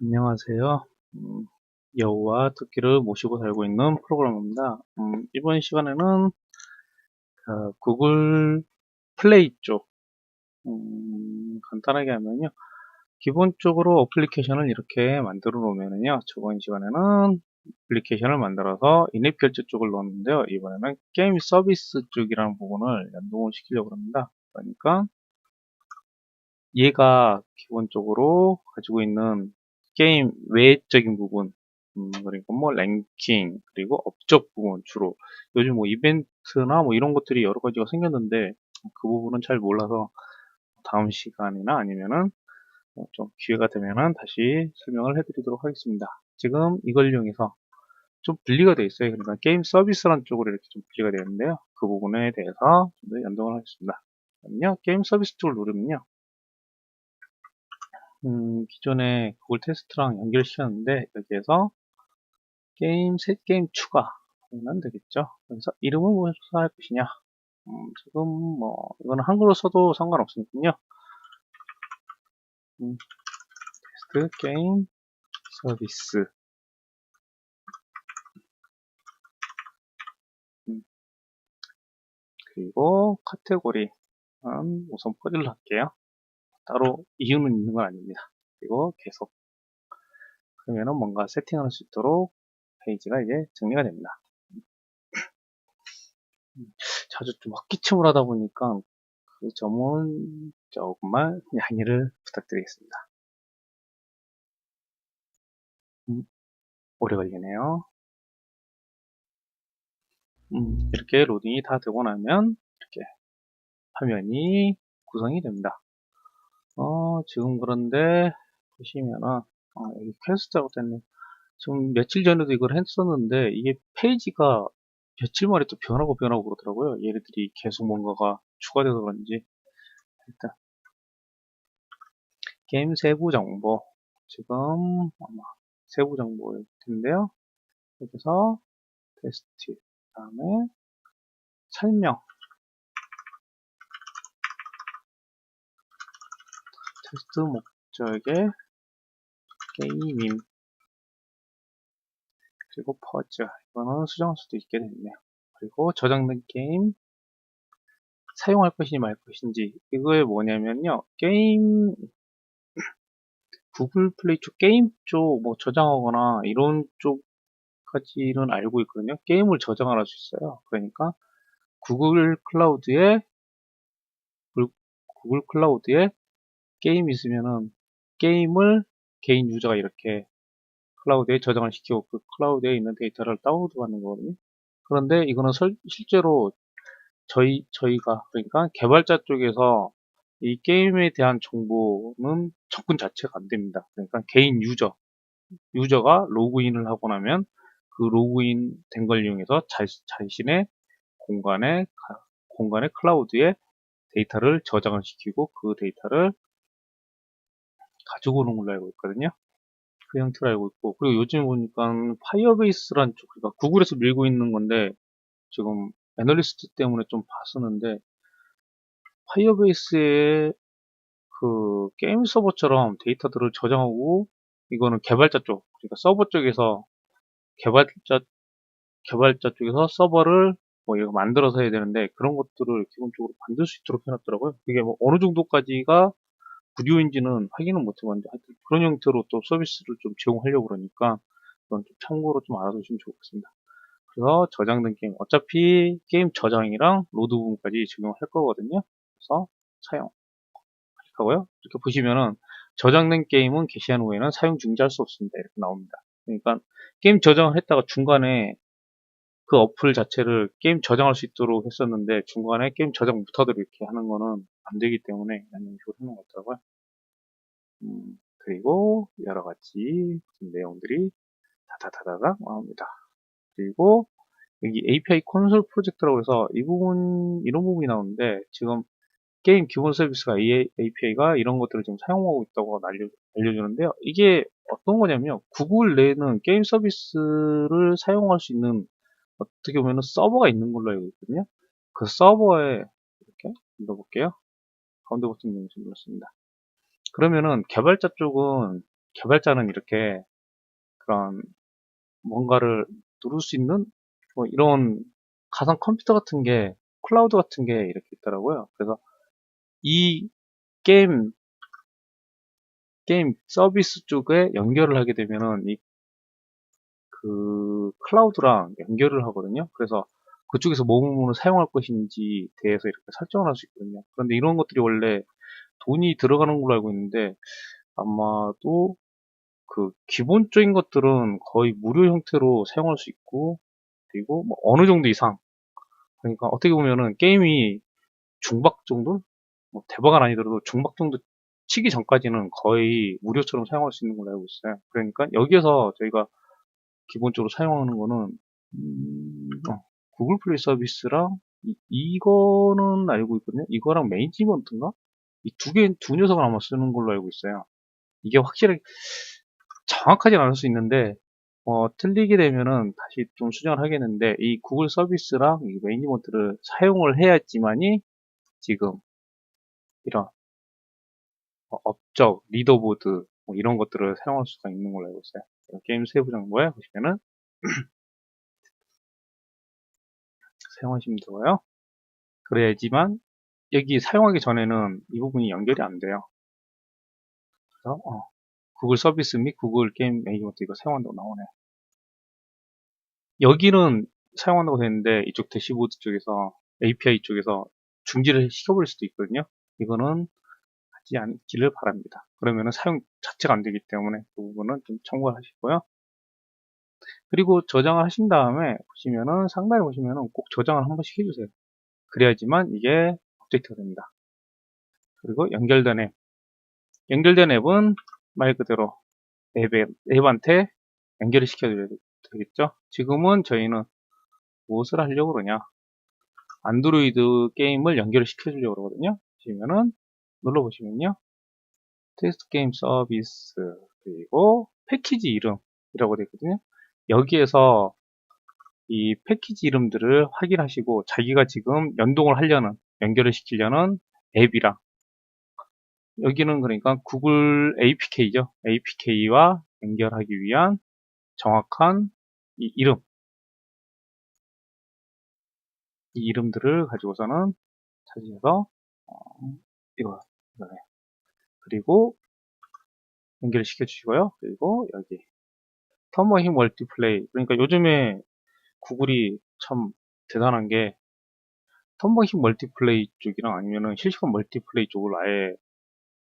안녕하세요. 여우와 토끼를 모시고 살고 있는 프로그램입니다. 이번 시간에는 구글 플레이 쪽, 간단하게 하면요. 기본적으로 어플리케이션을 이렇게 만들어 놓으면요. 저번 시간에는 어플리케이션을 만들어서 인앱 결제 쪽을 넣었는데요. 이번에는 게임 서비스 쪽이라는 부분을 연동을 시키려고 합니다. 그러니까 얘가 기본적으로 가지고 있는 게임 외적인 부분, 그러니까 뭐 랭킹, 그리고 업적 부분 주로 요즘 뭐 이벤트나 뭐 이런 것들이 여러 가지가 생겼는데 그 부분은 잘 몰라서 다음 시간이나 아니면은 좀 기회가 되면은 다시 설명을 해드리도록 하겠습니다. 지금 이걸 이용해서 좀 분리가 되어 있어요. 그러니까 게임 서비스라는 쪽으로 이렇게 좀 분리가 되어 있는데요. 그 부분에 대해서 좀 더 연동을 하겠습니다. 그럼요, 게임 서비스 쪽을 누르면요. 기존에 구글 테스트랑 연결시켰는데 여기에서 새 게임 추가하면 되겠죠. 그래서 이름을 무엇으로 할 것이냐. 지금 뭐 이거는 한글로 써도 상관없으니까요. 테스트 게임 서비스. 그리고 카테고리 우선 퍼즐로 할게요. 따로 이유는 있는 건 아닙니다. 그리고 계속. 그러면은 뭔가 세팅할 수 있도록 페이지가 이제 정리가 됩니다. 자주 좀 헛기침을 하다 보니까 그 점은 조금만 양해를 부탁드리겠습니다. 오래 걸리네요. 이렇게 로딩이 다 되고 나면 이렇게 화면이 구성이 됩니다. 지금 그런데 보시면은 여기 퀘스트 잘못됐네. 지금 며칠 전에도 이걸 했었는데 이게 페이지가 며칠 만에 또 변하고 그러더라고요. 얘네들이 계속 뭔가가 추가돼서 그런지. 일단 게임 세부 정보, 지금 아마 세부 정보일 텐데요. 여기서 테스트, 다음에 설명, 테스트 목적의 게임임, 그리고 퍼즐, 이거는 수정할 수도 있게 됐네요. 그리고 저장된 게임 사용할 것인지 말 것인지. 이거에 뭐냐면요, 게임 구글 플레이 쪽 게임 쪽 뭐 저장하거나 이런 쪽까지는 알고 있거든요. 게임을 저장을 할 수 있어요. 그러니까 구글 클라우드에 구글 클라우드에 게임이 있으면은 게임을 개인 유저가 이렇게 클라우드에 저장을 시키고 그 클라우드에 있는 데이터를 다운로드 받는 거거든요. 그런데 이거는 실제로 저희가, 그러니까 개발자 쪽에서 이 게임에 대한 정보는 접근 자체가 안 됩니다. 그러니까 개인 유저가 로그인을 하고 나면 그 로그인 된 걸 이용해서 자신의 공간의 클라우드에 데이터를 저장을 시키고 그 데이터를 가지고 오는 걸로 알고 있거든요. 그 형태로 알고 있고, 그리고 요즘 보니까 파이어베이스란 쪽, 그러니까 구글에서 밀고 있는 건데 지금 애널리스트 때문에 좀 봤었는데, 파이어베이스에 그 게임 서버처럼 데이터들을 저장하고, 이거는 개발자 쪽, 그러니까 서버 쪽에서 개발자 쪽에서 서버를 뭐 이거 만들어서 해야 되는데, 그런 것들을 기본적으로 만들 수 있도록 해놨더라고요. 그게 뭐 어느 정도까지가 무료인지는 확인은 못 해봤는데, 하여튼 그런 형태로 또 서비스를 좀 제공하려고 그러니까 그건 좀 참고로 좀 알아두시면 좋겠습니다. 그래서 저장된 게임, 어차피 게임 저장이랑 로드 부분까지 적용할 거거든요. 그래서 사용 클릭하고요. 이렇게 보시면은 저장된 게임은 게시한 후에는 사용 중지할 수 없습니다. 이렇게 나옵니다. 그러니까 게임 저장을 했다가 중간에 그 어플 자체를 게임 저장할 수 있도록 했었는데 중간에 게임 저장 못하도록 이렇게 하는 거는 안 되기 때문에 이런 식으로 해놓은 것 같더라고요. 그리고 여러 가지 내용들이 다다다다닥 나옵니다. 그리고 여기 API 콘솔 프로젝트라고 해서 이런 부분이 나오는데 지금 게임 기본 서비스가 API가 이런 것들을 지금 사용하고 있다고 알려주는데요. 이게 어떤 거냐면요. 구글 내에는 게임 서비스를 사용할 수 있는 어떻게 보면 서버가 있는 걸로 알고 있거든요. 그 서버에 이렇게 눌러볼게요. 가운데 버튼 눌렀습니다. 그러면은 개발자 쪽은 개발자는 이렇게 그런 뭔가를 누를 수 있는 뭐 이런 가상 컴퓨터 같은 게, 클라우드 같은 게 이렇게 있더라고요. 그래서 이 게임 서비스 쪽에 연결을 하게 되면은 그 클라우드랑 연결을 하거든요. 그래서 그쪽에서 뭐 부분을 사용할 것인지 대해서 이렇게 설정을 할 수 있거든요. 그런데 이런 것들이 원래 돈이 들어가는 걸로 알고 있는데, 아마도 그 기본적인 것들은 거의 무료 형태로 사용할 수 있고, 그리고 뭐 어느 정도 이상, 그러니까 어떻게 보면은 게임이 중박 정도? 뭐 대박은 아니더라도 중박 정도 치기 전까지는 거의 무료처럼 사용할 수 있는 걸로 알고 있어요. 그러니까 여기에서 저희가 기본적으로 사용하는 거는 구글 플레이 서비스랑 이거는 알고 있거든요. 이거랑 매니지먼트인가? 이 두 녀석을 아마 쓰는 걸로 알고 있어요. 이게 확실히 정확하진 않을 수 있는데, 틀리게 되면은 다시 좀 수정을 하겠는데, 이 구글 서비스랑 이 매니지먼트를 사용을 해야지만이 지금 이런 업적, 리더보드 뭐 이런 것들을 사용할 수가 있는 걸로 알고 있어요. 게임 세부 정보에 보시면은 사용하시면 되고요. 그래야지만 여기 사용하기 전에는 이 부분이 연결이 안 돼요. 그래서 구글 서비스 및 구글 게임 매니지먼트 이거 사용한다고 나오네요. 여기는 사용한다고 되는데 이쪽 대시보드 쪽에서 API 쪽에서 중지를 시켜버릴 수도 있거든요. 이거는 하지 않기를 바랍니다. 그러면은 사용 자체가 안 되기 때문에 그 부분은 좀 참고하시고요. 그리고 저장을 하신 다음에 보시면은 상단에 보시면은 꼭 저장을 한 번씩 해주세요. 그래야지만 이게 업데이트가 됩니다. 그리고 연결된 앱은 말 그대로 앱한테 연결을 시켜줘야 되겠죠. 지금은 저희는 무엇을 하려고 그러냐, 안드로이드 게임을 연결을 시켜주려고 그러거든요. 보시면은 눌러보시면요, 테스트 게임 서비스, 그리고 패키지 이름이라고 되어 있거든요. 여기에서 이 패키지 이름들을 확인하시고 자기가 지금 연결을 시키려는 앱이랑, 여기는 그러니까 구글 APK죠. APK와 연결하기 위한 정확한 이 이름들을 가지고서는 찾으셔서 이거 이거네. 그리고 연결을 시켜주시고요. 그리고 여기 터머힘 멀티플레이, 그러니까 요즘에 구글이 참 대단한 게 텀버힘 멀티플레이 쪽이랑 아니면은 실시간 멀티플레이 쪽을 아예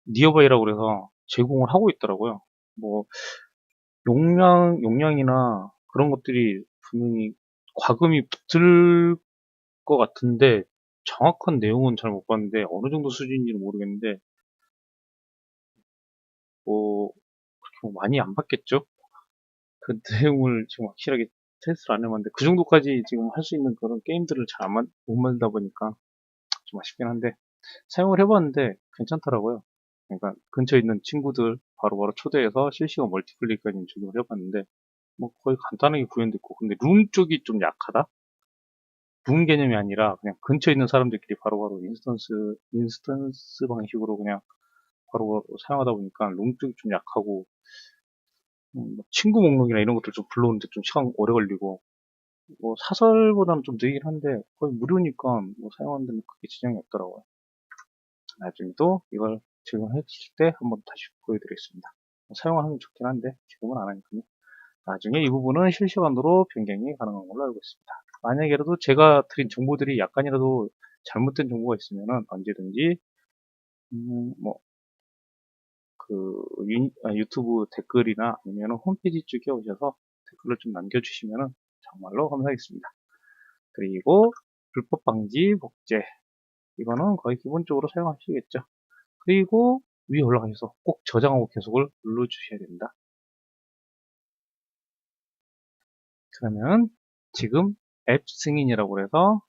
니어바이라고 그래서 제공을 하고 있더라고요. 뭐 용량이나 그런 것들이 분명히 과금이 붙을 것 같은데 정확한 내용은 잘 못 봤는데 어느 정도 수준인지는 모르겠는데 뭐 그렇게 뭐 많이 안 받겠죠? 그 내용을 지금 확실하게 테스트를 안 해봤는데 그 정도까지 지금 할 수 있는 그런 게임들을 잘 못 만들다 보니까 좀 아쉽긴 한데 사용을 해봤는데 괜찮더라고요. 그러니까 근처에 있는 친구들 바로바로 초대해서 실시간 멀티플레이까지 적용을 해봤는데 뭐 거의 간단하게 구현됐고, 근데 룸 쪽이 좀 약하다? 룸 개념이 아니라 그냥 근처에 있는 사람들끼리 바로바로 인스턴스 방식으로 그냥 바로 사용하다 보니까 룸 쪽이 좀 약하고, 뭐 친구 목록이나 이런 것들 좀 불러오는데 좀 시간 오래 걸리고, 뭐 사설보다는 좀 느리긴 한데 거의 무료니까 뭐 사용하는 데는 크게 지장이 없더라고요. 나중에 또 이걸 적용했을 때 한번 다시 보여드리겠습니다. 사용하면 좋긴 한데 지금은 안 하니까요. 나중에 이 부분은 실시간으로 변경이 가능한 걸로 알고 있습니다. 만약에라도 제가 드린 정보들이 약간이라도 잘못된 정보가 있으면 언제든지 뭐 유튜브 댓글이나 아니면 홈페이지 쪽에 오셔서 댓글을 좀 남겨주시면 정말로 감사하겠습니다. 그리고 불법 방지 복제, 이거는 거의 기본적으로 사용하시겠죠. 그리고 위에 올라가셔서 꼭 저장하고 계속을 눌러주셔야 됩니다. 그러면 지금 앱 승인이라고 해서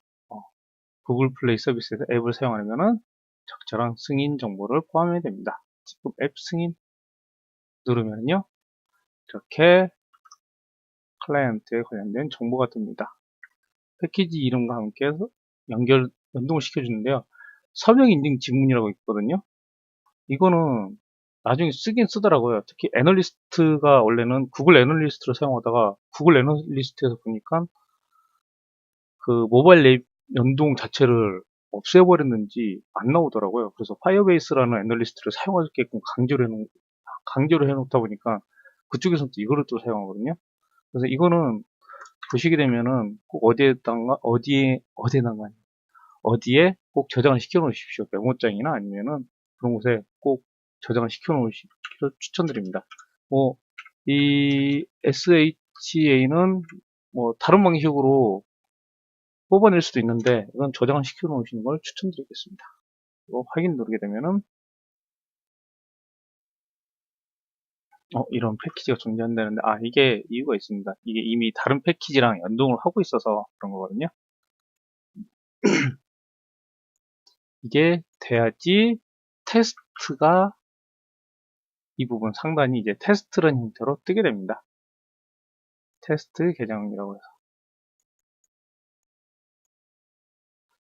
구글 플레이 서비스에서 앱을 사용하려면 적절한 승인 정보를 포함해야 됩니다. 지금 앱 승인 누르면요, 이렇게 클라이언트에 관련된 정보가 뜹니다. 패키지 이름과 함께 해서 연동을 시켜주는데요. 서명 인증 지문이라고 있거든요. 이거는 나중에 쓰긴 쓰더라고요. 특히 애널리스트가 원래는 구글 애널리스트를 사용하다가 구글 애널리스트에서 보니까 그 모바일 앱 연동 자체를 없애버렸는지 안 나오더라고요. 그래서 파이어베이스라는 애널리스트를 사용하게끔 강제로 해놓다 보니까 그쪽에서는 또 이거를 또 사용하거든요. 그래서 이거는 보시게 되면은 꼭 어디에 꼭 저장을 시켜 놓으십시오. 메모장이나 아니면은 그런 곳에 꼭 저장을 시켜 놓으시기를 추천드립니다. 뭐, 이 SHA는 뭐 다른 방식으로 뽑아낼 수도 있는데 이건 저장을 시켜 놓으시는 걸 추천드리겠습니다. 그리고 확인 누르게 되면은 이런 패키지가 존재한다는데 이게 이유가 있습니다. 이게 이미 다른 패키지랑 연동을 하고 있어서 그런 거거든요. 이게 돼야지 테스트가 이 부분 상단이 이제 테스트라는 형태로 뜨게 됩니다. 테스트 계정이라고 해서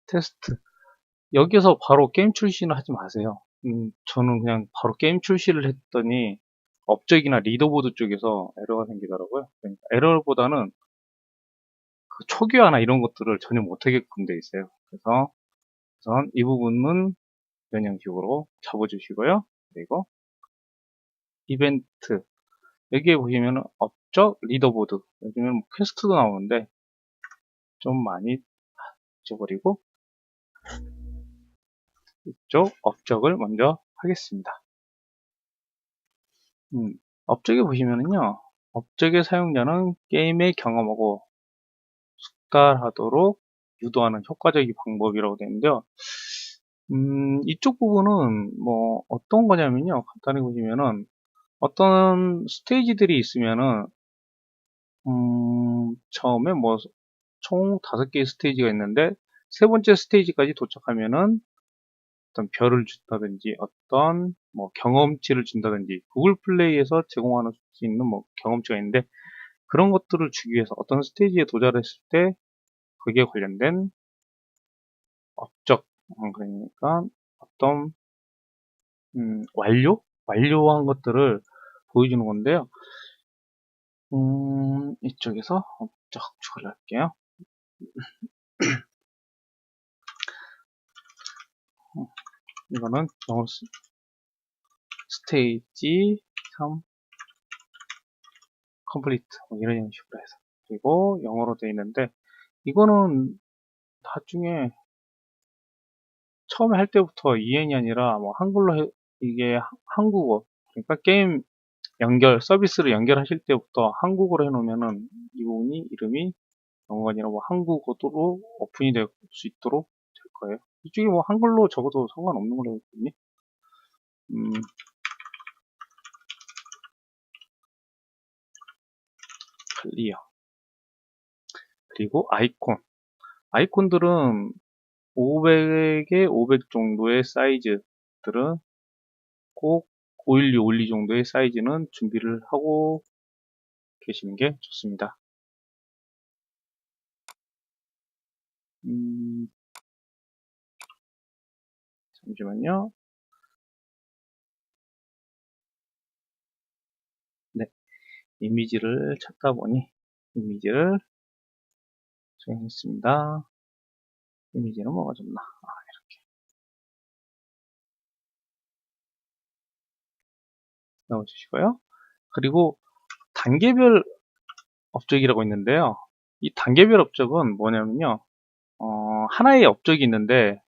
테스트 여기서 바로 게임 출시는 하지 마세요. 저는 그냥 바로 게임 출시를 했더니 업적이나 리더보드 쪽에서 에러가 생기더라고요. 그러니까 에러보다는 그 초기화나 이런 것들을 전혀 못하게끔 돼 있어요. 그래서 우선 이 부분은 이런 형식으로 접어주시고요. 그리고 이벤트 여기에 보시면 업적 리더보드 요즘엔 뭐 퀘스트도 나오는데 좀 많이 잊어버리고 이쪽 업적을 먼저 하겠습니다. 업적에 보시면은요, 업적의 사용자는 게임의 경험하고 숙달하도록 유도하는 효과적인 방법이라고 되어 있는데요. 이쪽 부분은 뭐 어떤 거냐면요, 간단히 보시면은 어떤 스테이지들이 있으면은 처음에 뭐 총 5개의 스테이지가 있는데 세 번째 스테이지까지 도착하면은 어떤 별을 준다든지 어떤 뭐 경험치를 준다든지 구글 플레이에서 제공하는 수 있는 뭐 경험치가 있는데 그런 것들을 주기 위해서 어떤 스테이지에 도달했을 때 그게 관련된 업적 그러니까 어떤 완료한 것들을 보여주는 건데요. 이쪽에서 업적 추가를 할게요. 이거는 영어 스테이지 3 컴플리트 이런 형식으로 해서 그리고 영어로 되어 있는데 이거는 나중에 처음에 할 때부터 EN이 아니라 뭐 한글로 이게 한국어 그러니까 게임 서비스를 연결하실 때부터 한국어로 해놓으면은 이 부분이 이름이 영어가 아니라 뭐 한국어로 오픈이 될 수 있도록 될 거예요. 이쪽에 뭐 한글로 적어도 상관없는 걸로 알고 있거든요. 클리어. 그리고 아이콘들은 500에 500 정도의 사이즈들은 꼭 512, 512 정도의 사이즈는 준비를 하고 계시는 게 좋습니다. 잠시만요. 네, 이미지를 찾다 보니 이미지를 수행했습니다. 이미지는 뭐가 좋나? 이렇게 넣어주시고요. 그리고 단계별 업적이라고 있는데요. 이 단계별 업적은 뭐냐면요. 하나의 업적이 있는데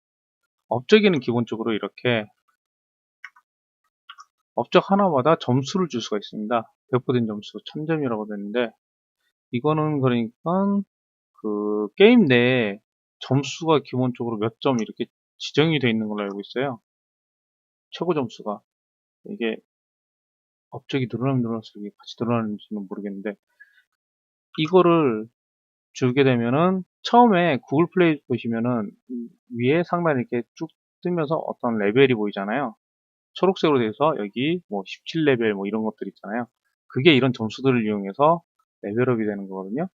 업적에는 기본적으로 이렇게 업적 하나마다 점수를 줄 수가 있습니다. 배포된 점수 1000점이라고 되는데 이거는 그러니까 그 게임 내에 점수가 기본적으로 몇 점 이렇게 지정이 되어 있는 걸로 알고 있어요. 최고 점수가 이게 업적이 늘어나면 늘어날수록 이게 같이 늘어나는지는 모르겠는데 이거를 주게 되면은 처음에 구글 플레이 보시면은 위에 상단에 이렇게 쭉 뜨면서 어떤 레벨이 보이잖아요. 초록색으로 돼서 여기 뭐 17레벨 뭐 이런 것들 있잖아요. 그게 이런 점수들을 이용해서 레벨업이 되는 거거든요.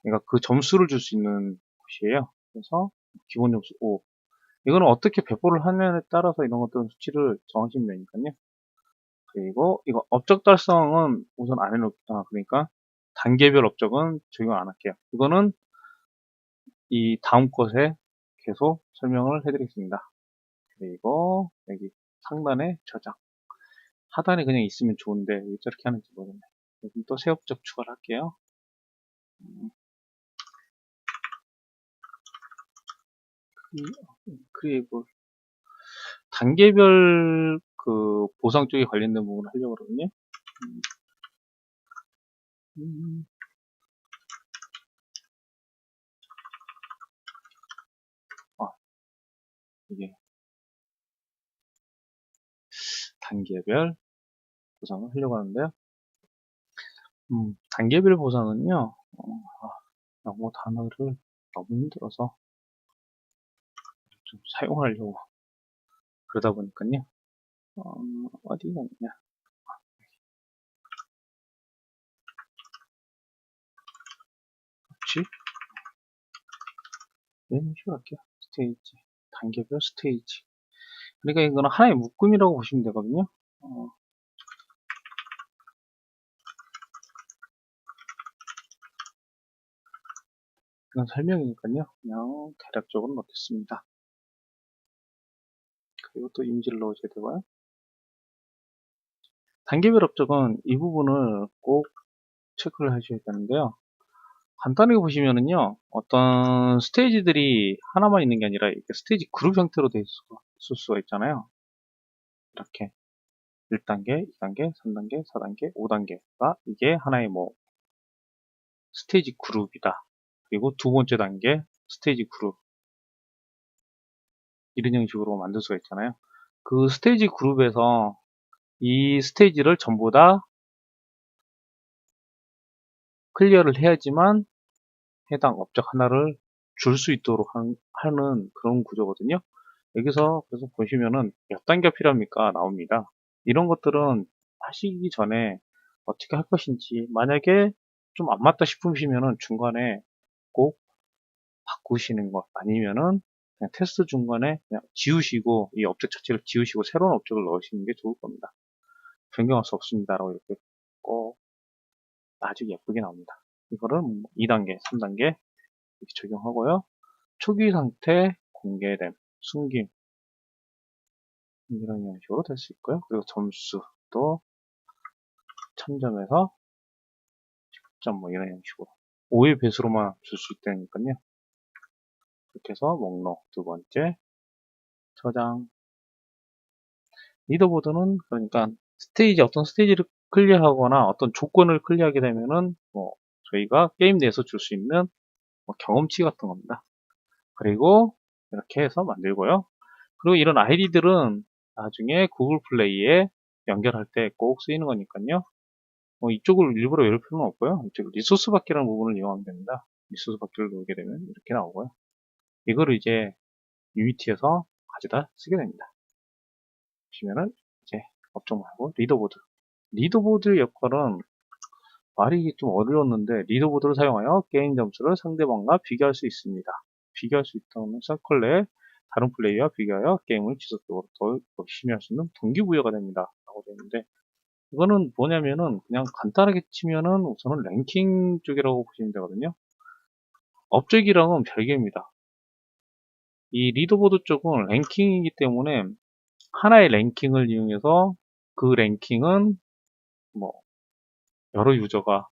그러니까 그 점수를 줄 수 있는 곳이에요. 그래서 기본 점수 5. 이거는 어떻게 배포를 하느냐에 따라서 이런 것들은 수치를 정하시면 되니까요. 그리고 이거 업적 달성은 우선 안 그러니까 단계별 업적은 적용 안 할게요. 이거는 이 다음 것에 계속 설명을 해드리겠습니다. 그리고 여기 상단에 저장. 하단에 그냥 있으면 좋은데 왜 저렇게 하는지 모르겠네. 여기 또 새 업적 추가를 할게요. 크리에이블 단계별 그 보상 쪽에 관련된 부분을 하려고 그러거든요. 아, 이게 단계별 보상을 하려고 하는데요. 단계별 보상은요, 영어 단어를 너무 힘들어서 좀 사용하려고 그러다 보니까요. 어디가 있냐? 그렇지? 이런 식으로 할게요. 스테이지. 단계별 스테이지. 그러니까 이거는 하나의 묶음이라고 보시면 되거든요. 그냥 설명이니까요. 그냥 대략적으로 넣겠습니다. 그리고 또 이미지를 넣어줘야 되고요. 단계별 업적은 이 부분을 꼭 체크를 해주셔야 되는데요. 간단하게 보시면은요, 어떤 스테이지들이 하나만 있는 게 아니라 이렇게 스테이지 그룹 형태로 되어 있을 수가 있잖아요. 이렇게 1단계, 2단계, 3단계, 4단계, 5단계가 이게 하나의 뭐 스테이지 그룹이다. 그리고 두 번째 단계 스테이지 그룹 이런 형식으로 만들 수가 있잖아요. 그 스테이지 그룹에서 이 스테이지를 전부 다 클리어를 해야지만 해당 업적 하나를 줄 수 있도록 하는 그런 구조거든요. 여기서 그래서 보시면은 몇 단계가 필요합니까? 나옵니다. 이런 것들은 하시기 전에 어떻게 할 것인지 만약에 좀 안 맞다 싶으시면은 중간에 꼭 바꾸시는 것 아니면은 그냥 테스트 중간에 그냥 지우시고 이 업적 자체를 지우시고 새로운 업적을 넣으시는 게 좋을 겁니다. 변경할 수 없습니다라고 이렇게 꼭 아주 예쁘게 나옵니다. 이거를 2단계, 3단계 이렇게 적용하고요. 초기 상태, 공개됨, 숨김 이런 형식으로 될 수 있고요. 그리고 점수도 1000점에서 10점 뭐 이런 형식으로 5의 배수로만 줄 수 있다니까요. 이렇게 해서 목록 두 번째 저장 리더보드는 그러니까 어떤 스테이지를 클리어하거나 어떤 조건을 클리어하게 되면은 뭐 저희가 게임 내에서 줄 수 있는 뭐 경험치 같은 겁니다. 그리고 이렇게 해서 만들고요. 그리고 이런 아이디들은 나중에 구글 플레이에 연결할 때 꼭 쓰이는 거니까요. 이쪽을 일부러 외울 필요는 없고요. 이쪽 리소스 받기라는 부분을 이용하면 됩니다. 리소스 받기를 누르게 되면 이렇게 나오고요. 이거를 이제 유니티에서 가져다 쓰게 됩니다. 보시면은 이제 업종 말고 리더보드. 리더보드의 역할은 말이 좀 어려웠는데 리더보드를 사용하여 게임 점수를 상대방과 비교할 수 있습니다. 비교할 수 있다는 서클 내에 다른 플레이어와 비교하여 게임을 지속적으로 더 열심히 할 수 있는 동기부여가 됩니다. 라고 되어 있는데 이거는 뭐냐면은 그냥 간단하게 치면은 우선은 랭킹 쪽이라고 보시면 되거든요. 업적이랑은 별개입니다. 이 리더보드 쪽은 랭킹이기 때문에 하나의 랭킹을 이용해서 그 랭킹은 뭐 여러 유저가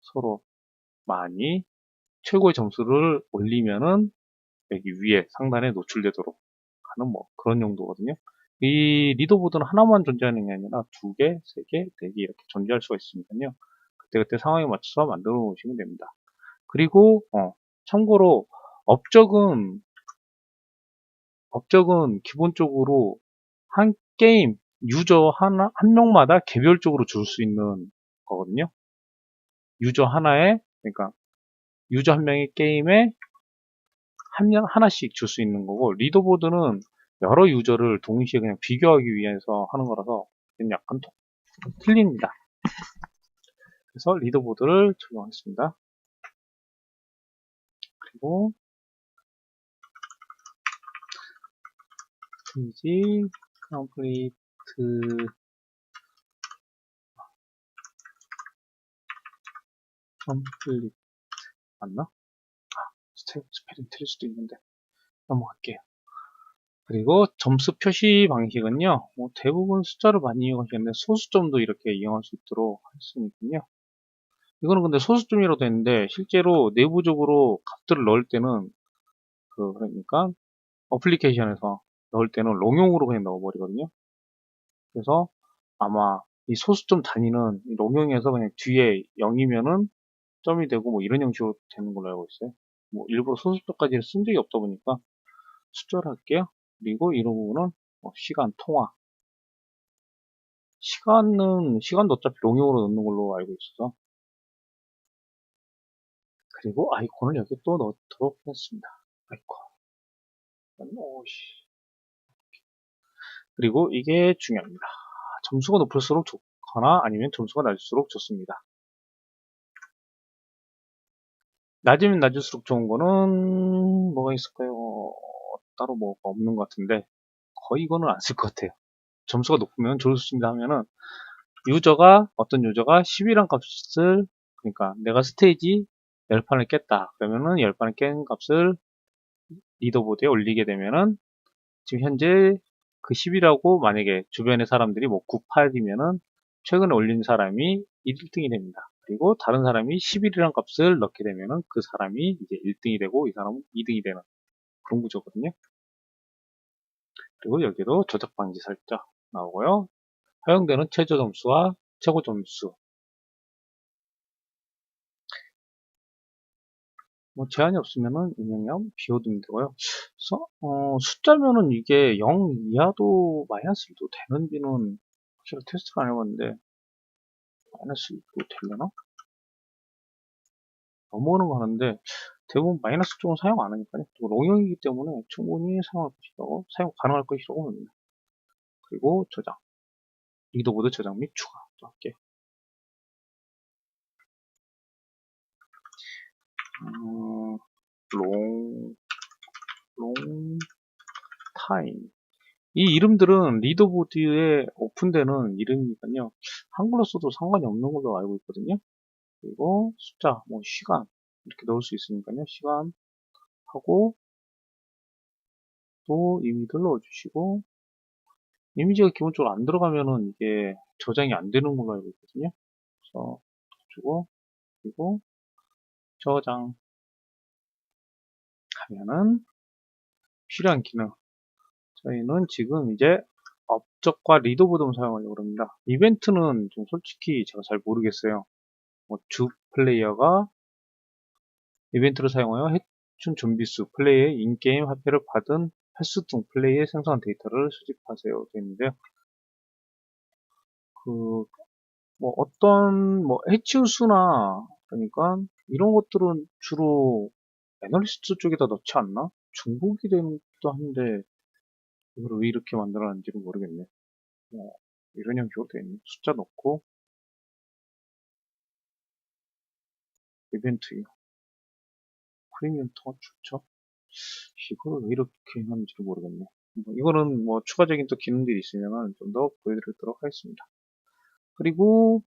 서로 많이 최고의 점수를 올리면은 여기 위에 상단에 노출되도록 하는 뭐 그런 용도거든요. 이 리더보드는 하나만 존재하는 게 아니라 두 개, 세 개, 네 개 이렇게 존재할 수가 있으니까요. 그때그때 상황에 맞춰서 만들어 놓으시면 됩니다. 그리고 참고로 업적은 기본적으로 한 게임 유저 한 명마다 개별적으로 줄 수 있는 거거든요. 유저 하나에 그러니까 유저 한 명의 게임에 하나씩 줄 수 있는 거고 리더보드는 여러 유저를 동시에 그냥 비교하기 위해서 하는 거라서 약간 틀립니다. 그래서 리더보드를 적용하겠습니다. 그리고 스테이지 컴플리트 컴플릿 맞나? 스펠링 틀릴 수도 있는데 넘어갈게요. 그리고 점수 표시 방식은요, 뭐 대부분 숫자를 많이 이용하시는데 소수점도 이렇게 이용할 수 있도록 했으니까요. 이거는 근데 소수점이라도 했는데 실제로 내부적으로 값들을 넣을 때는 그러니까 어플리케이션에서 넣을 때는 롱용으로 그냥 넣어버리거든요. 그래서 아마 이 소수점 단위는 롱용에서 그냥 뒤에 0이면은 점이 되고 뭐 이런 형식으로 되는 걸로 알고 있어요. 뭐 일부러 소수점까지 쓴 적이 없다 보니까 숫자를 할게요. 그리고 이런 부분은 시간 통화. 시간도 어차피 롱용으로 넣는 걸로 알고 있어서. 그리고 아이콘을 여기 또 넣도록 했습니다. 아이콘. 오씨. 그리고 이게 중요합니다. 점수가 높을수록 좋거나 아니면 점수가 낮을수록 좋습니다. 낮으면 낮을수록 좋은 거는 뭐가 있을까요? 따로 뭐가 없는 것 같은데 거의 이거는 안 쓸 것 같아요. 점수가 높으면 좋습니다 하면은 어떤 유저가 10이란 값을 그러니까 내가 스테이지 10판을 깼다 그러면은 10판을 깬 값을 리더보드에 올리게 되면은 지금 현재 그 10이라고 만약에 주변의 사람들이 뭐 9, 8이면은 최근에 올린 사람이 1등이 됩니다. 그리고 다른 사람이 11이라는 값을 넣게 되면은 그 사람이 이제 1등이 되고 이 사람은 2등이 되는 그런 구조거든요. 그리고 여기도 조작 방지 설정 나오고요. 허용되는 최저 점수와 최고 점수. 뭐 제한이 없으면은 운영량 비워두면 되고요. 숫자면은 이게 0 이하도 마이너스도 되는지는 확실히 테스트를 안 해봤는데 마이너스도 되려나? 넘어오는 거 하는데 대부분 마이너스 쪽은 사용 안 하니까요. 또 롱용이기 때문에 충분히 사용 가능할 것이라고 봅니다. 그리고 저장, 리더보드 저장 및 추가 또 할게요. 롱 타임. 이 이름들은 리더보드에 오픈되는 이름이니까요. 한글로 써도 상관이 없는 걸로 알고 있거든요. 그리고 숫자, 뭐 시간 이렇게 넣을 수 있으니까요. 시간 하고 또 이미지를 넣어주시고 이미지가 기본적으로 안 들어가면은 이게 저장이 안 되는 걸로 알고 있거든요. 그래서 주고 그리고 저장 하면은 필요한 기능. 저희는 지금 이제 업적과 리더보드만 사용하려고 합니다. 이벤트는 좀 솔직히 제가 잘 모르겠어요. 뭐 주 플레이어가 이벤트를 사용하여 해춘 좀비수 플레이의 인게임 화폐를 받은 횟수 등 플레이에 생성한 데이터를 수집하세요. 되어 있는데요. 뭐 어떤 해치운 수나 그러니까 이런 것들은 주로 애널리스트 쪽에다 넣지 않나? 중복이 되기도 한데 이걸 왜 이렇게 만들어놨는지를 모르겠네. 뭐 이런 형식으로 되어 있네. 숫자 넣고 이벤트 프리미엄 더 좋죠? 이걸 왜 이렇게 하는지를 모르겠네. 이거는 뭐 추가적인 또 기능들이 있으면 좀 더 보여드리도록 하겠습니다. 그리고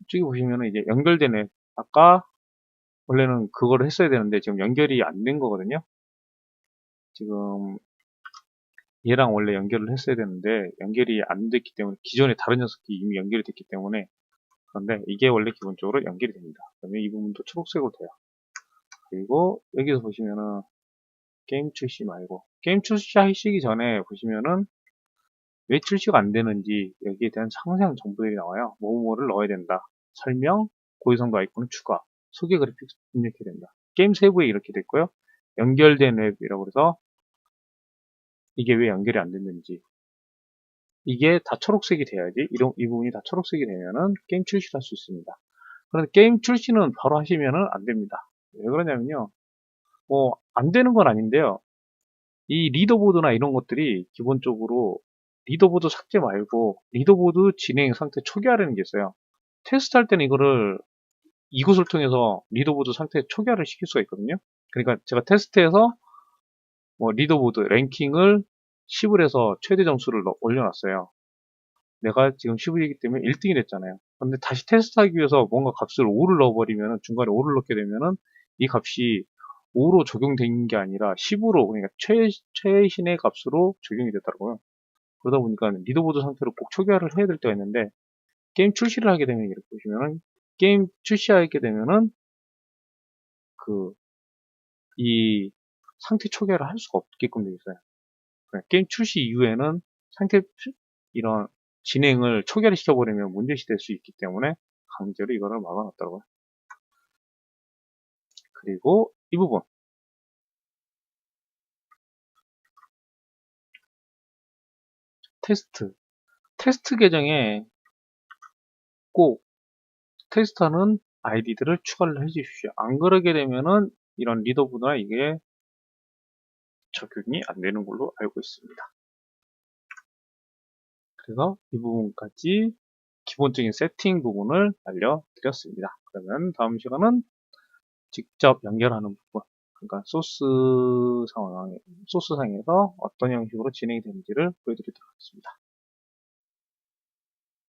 이쪽에 보시면은 이제 연결된 앱 아까 원래는 그거를 했어야 되는데 지금 연결이 안 된 거거든요. 지금 얘랑 원래 연결을 했어야 되는데 연결이 안 됐기 때문에 기존에 다른 녀석이 이미 연결이 됐기 때문에 그런데 이게 원래 기본적으로 연결이 됩니다. 그러면 이 부분도 초록색으로 돼요. 그리고 여기서 보시면은 게임 출시 말고 게임 출시하시기 전에 보시면은 왜 출시가 안 되는지 여기에 대한 상세한 정보들이 나와요. 뭐뭐를 넣어야 된다. 설명, 고해상도 아이콘을 추가, 소개 그래픽 입력해야 된다. 게임 세부에 이렇게 됐고요. 연결된 웹이라고 해서 이게 왜 연결이 안 됐는지 이게 다 초록색이 돼야지 이 부분이 다 초록색이 되면은 게임 출시를 할 수 있습니다. 그런데 게임 출시는 바로 하시면은 안 됩니다. 왜 그러냐면요. 뭐 안 되는 건 아닌데요. 이 리더보드나 이런 것들이 기본적으로 리더보드 삭제 말고 리더보드 진행 상태 초기화라는 게 있어요. 테스트할 때는 이것을 통해서 리더보드 상태 초기화를 시킬 수가 있거든요. 그러니까 제가 테스트해서 뭐 리더보드 랭킹을 10을 해서 최대 점수를 올려놨어요. 내가 지금 15이기 때문에 1등이 됐잖아요. 근데 다시 테스트하기 위해서 뭔가 값을 5를 넣어버리면, 중간에 5를 넣게 되면은 이 값이 5로 적용된 게 아니라 10으로, 그러니까 최신의 값으로 적용이 되더라고요. 그러다 보니까 리더보드 상태로 꼭 초기화를 해야 될 때가 있는데, 게임 출시를 하게 되면 이렇게 보시면은, 게임 출시하게 되면은 이 상태 초기화를 할 수가 없게끔 되어 있어요. 게임 출시 이후에는 이런 진행을 초기화를 시켜버리면 문제시 될 수 있기 때문에 강제로 이거를 막아놨더라고요. 그리고 이 부분. 테스트 계정에 꼭 테스트하는 아이디들을 추가를 해 주십시오. 안 그러게 되면은 이런 리더보드나 이게 적용이 안 되는 걸로 알고 있습니다. 그래서 이 부분까지 기본적인 세팅 부분을 알려드렸습니다. 그러면 다음 시간은 직접 연결하는 부분, 그러니까 소스상에서 어떤 형식으로 진행이 되는지를 보여드리도록 하겠습니다.